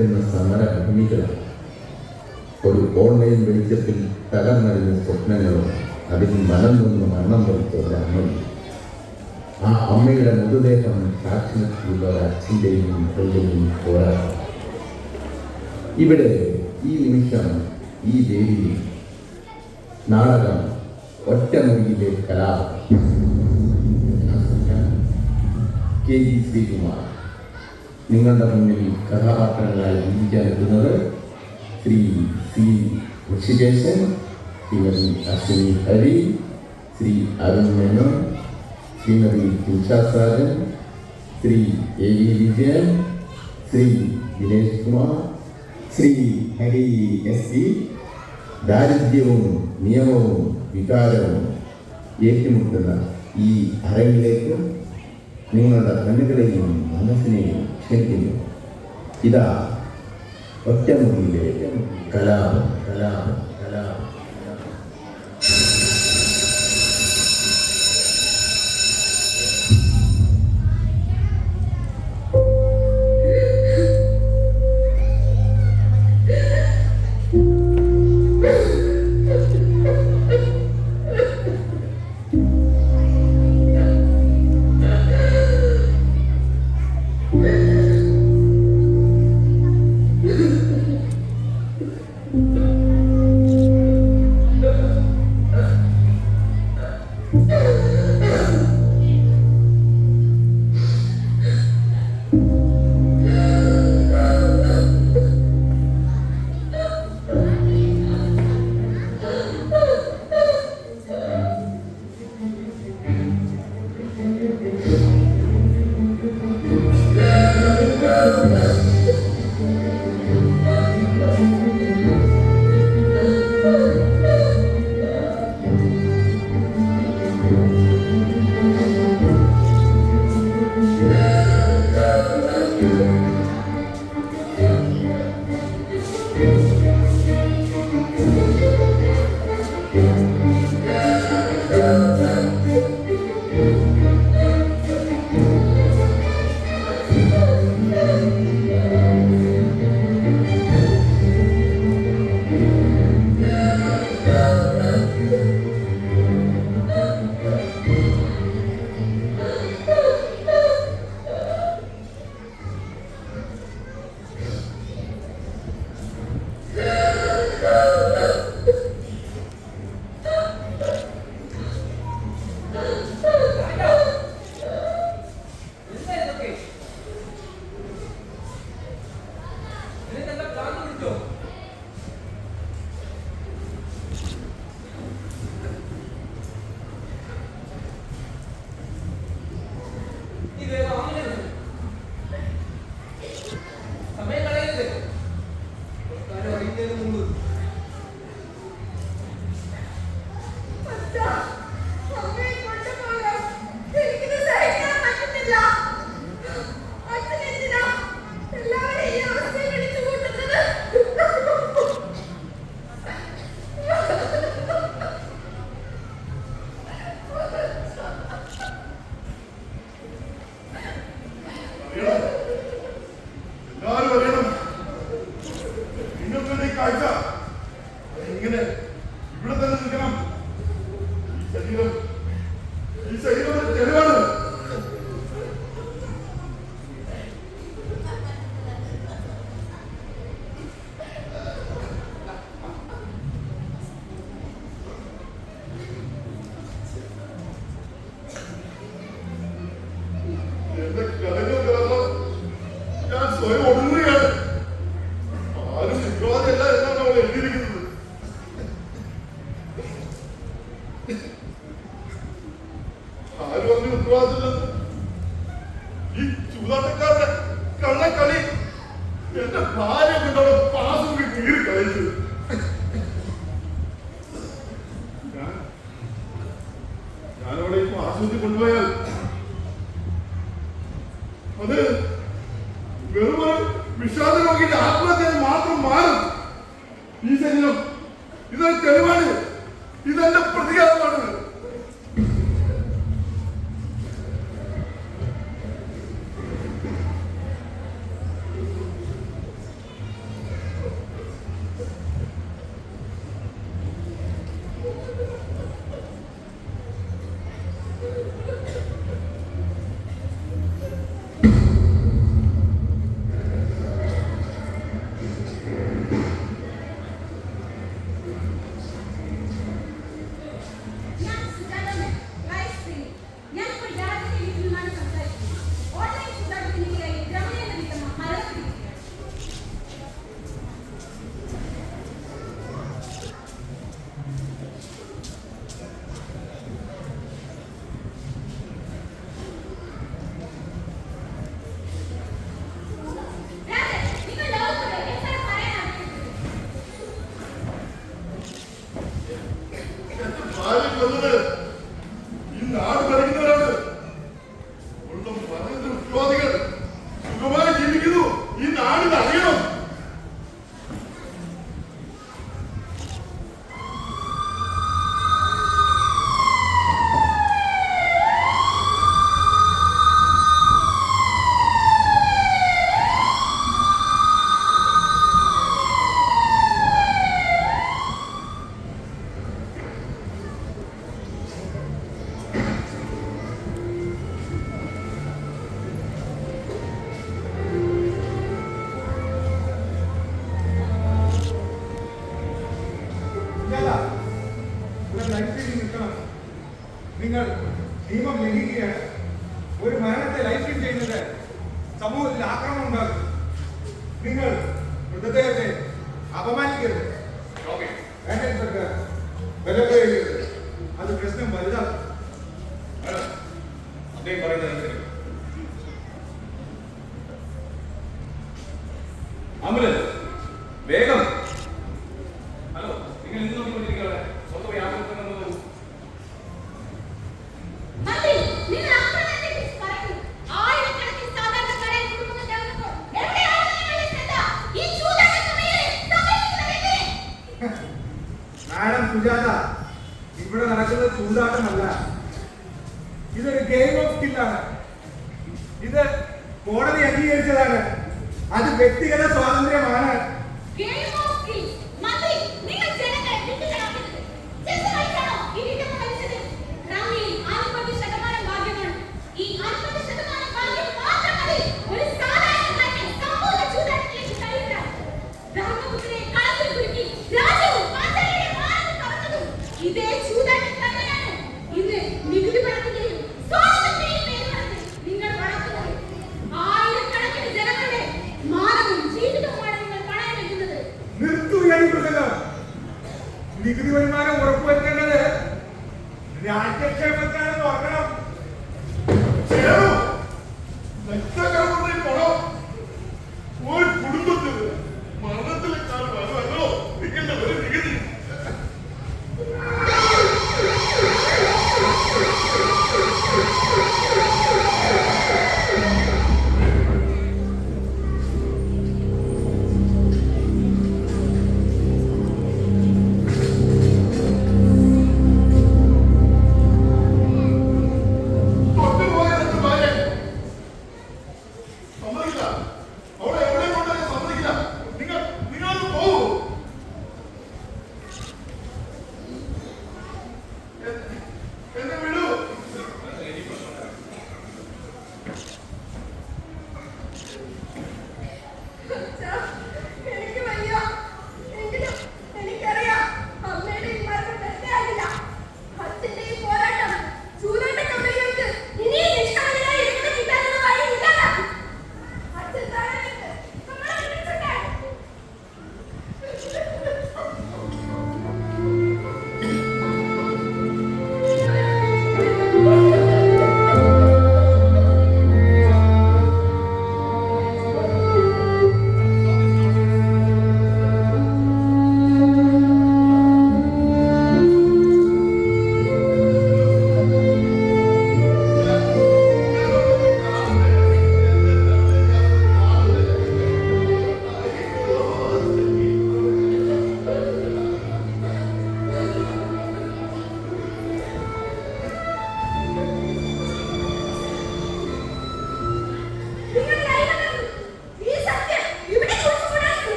തരുന്ന സമരഭൂമികളാണ്. ഒരു ഓൺലൈൻ വെളിച്ചത്തിൽ തകർന്നടിഞ്ഞ സ്വപ്നങ്ങളും അതിൽ മനം നിന്ന് മരണം വരിച്ച ഒരു അമ്മയും ആ അമ്മയുടെ മൃതദേഹം സാക്ഷി നിർത്തിയുള്ള ഒരു അച്ഛൻ്റെയും മകളുടെയും പോരാട്ടം. ഇവിടെ ഈ നിമിഷം ഈ വേദിയിൽ നാടകം ഒറ്റമുറിയിലെ കലാപം KG ശ്രീകുമാർ നിങ്ങളുടെ മുന്നിൽ കഥാപാത്രങ്ങളായി ജീവിക്കാനെത്തുന്നത് Shri C Rishikesan, Shrimati Ashwini Hari, Shri Arun Menon, Shrimati തുഷാസാരൻ, Shri AV Vijayan, Shri Dinesh Kumar, Shri Hari SP. ദാരിദ്ര്യവും നിയമവും വികാരവും ഏറ്റുമുട്ടുന്ന ഈ അരങ്ങിലേക്ക് നിങ്ങളുടെ കണ്ണുകളെയും മനസ്സിനെയും ക്ഷണിക്കുന്നു. ഇതാ ഒറ്റമുറിയിലെ കലാപം കലാപം കലാപം. സ്റ്റേഷനിൽ നിൽക്കണം. നിങ്ങൾ നിയമം ലംഘിക്കുകയാണ്. ഒരു മരണത്തെ ലൈഫ് ചെയ്യുന്നത് സമൂഹത്തിൽ ആക്രമണം ഉണ്ടാകും. നിങ്ങൾ മൃതദേഹത്തെ അപമാനിക്കരുത്. വേണ്ട സർക്കാർ ബലപ്രയോഗിക്കരുത്. അത് പ്രശ്നം വലുതാക്കും. അദ്ദേഹം പറയുന്നത് ആംബുലൻസ് വേഗം. ഹലോ, നിങ്ങൾ ഇന്ന് നോക്കിക്കൊണ്ടിരിക്കുകയാണ്. സ്വന്തം യാത്ര മാഡം സുജാത, ഇവിടെ നടക്കുന്നത് ചൂതാട്ടമല്ല. ഇതൊരു ഗെയിം ഓഫ് സ്കില്ലാണ്. ഇത് കോടതി അംഗീകരിച്ചതാണ്. അത് വ്യക്തിഗത സ്വാതന്ത്ര്യമാണ്. നികുതി വരുമാനം ഉറപ്പുവരുത്തേണ്ടത് രാജ്യക്ഷേമത്തിനാണെന്ന് ഓർക്കണം. ഒരു കുടുംബത്തിന് മരണത്തിലേക്കാൾ വരുമല്ലോ നിങ്ങളുടെ ഒരു നികുതി.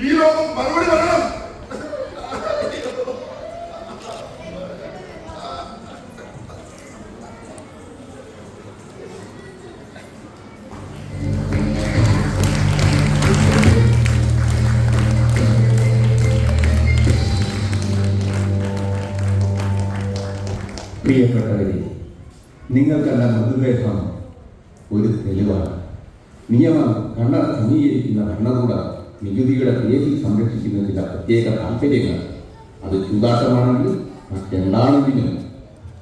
ഈ ലോകം മറുപടി പറയണം. പ്രിയപ്പെട്ടവരെ, നിങ്ങൾക്കെല്ലാം മൃദുലേഖം ഒരു തെളിവാണ്. നിയമം അംഗീകരിക്കുന്ന ഭരണകൂടം നികുതിയുടെ പേരിൽ സംരക്ഷിക്കുന്ന ചില പ്രത്യേക താല്പര്യങ്ങൾ, അത് ചൂതാട്ടമാണെങ്കിൽ മറ്റെന്താണെങ്കിലും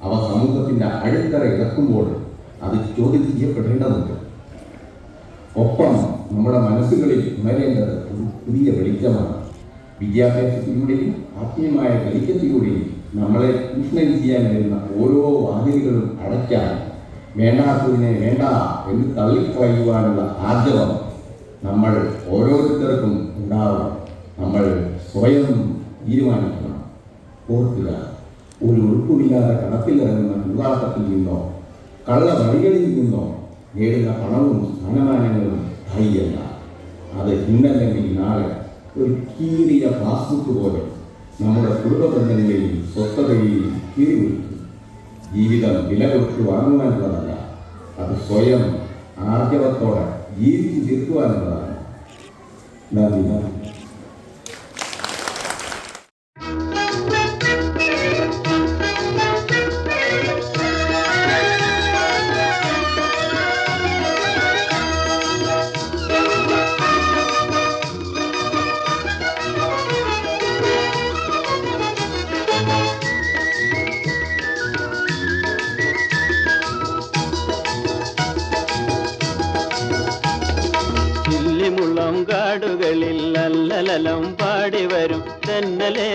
അവ സമൂഹത്തിൻ്റെ അടിത്തറ ഇറക്കുമ്പോൾ അത് ചോദ്യം ചെയ്യപ്പെടേണ്ടതുണ്ട്. ഒപ്പം നമ്മുടെ മനസ്സുകളിൽ ഉണരേണ്ടത് ഒരു പുതിയ വെളിച്ചമാണ്. വിദ്യാഭ്യാസത്തിലൂടെയും ആത്മീയമായ വെളിച്ചത്തിലൂടെയും നമ്മളെ ചൂഷണം ചെയ്യാൻ വരുന്ന ഓരോ വാതിലുകളും അടയ്ക്കാൻ, വേണ്ടാത്തതിനെ വേണ്ട എന്ന് തള്ളിക്കളയുവാനുള്ള ആർജവം നമ്മൾ ഓരോരുത്തർക്കും ഉണ്ടാവണം. നമ്മൾ സ്വയം തീരുമാനിക്കണം. ഓർക്കുക, ഒരു ഉൾപ്പില്ലാതെ കണക്കിലിറങ്ങുന്ന ചൂതാട്ടത്തിൽ നിന്നോ കള്ള വഴികളിൽ നിന്നോ നേടുന്ന പണവും സ്ഥാനമാനങ്ങളും ധായിയല്ല. അത് ഇന്നല്ലെങ്കിൽ നാളെ ഒരു കീറിയ പാസ്ബുക്ക് പോലെ നമ്മുടെ കുടുംബ ബന്ധങ്ങളെയും സ്വസ്ഥതയെയും കീറിവിളിക്കും. ജീവിതം വില കൊടുത്ത് വാങ്ങുവാനുള്ളതല്ല, അത് സ്വയം ആർജവത്തോടെ ജീവിച്ചു തീർക്കുവാനുള്ളതാണ്. നന്ദി. കാടുകളിൽ അല്ലലലം പാടി വരും തെന്നലേ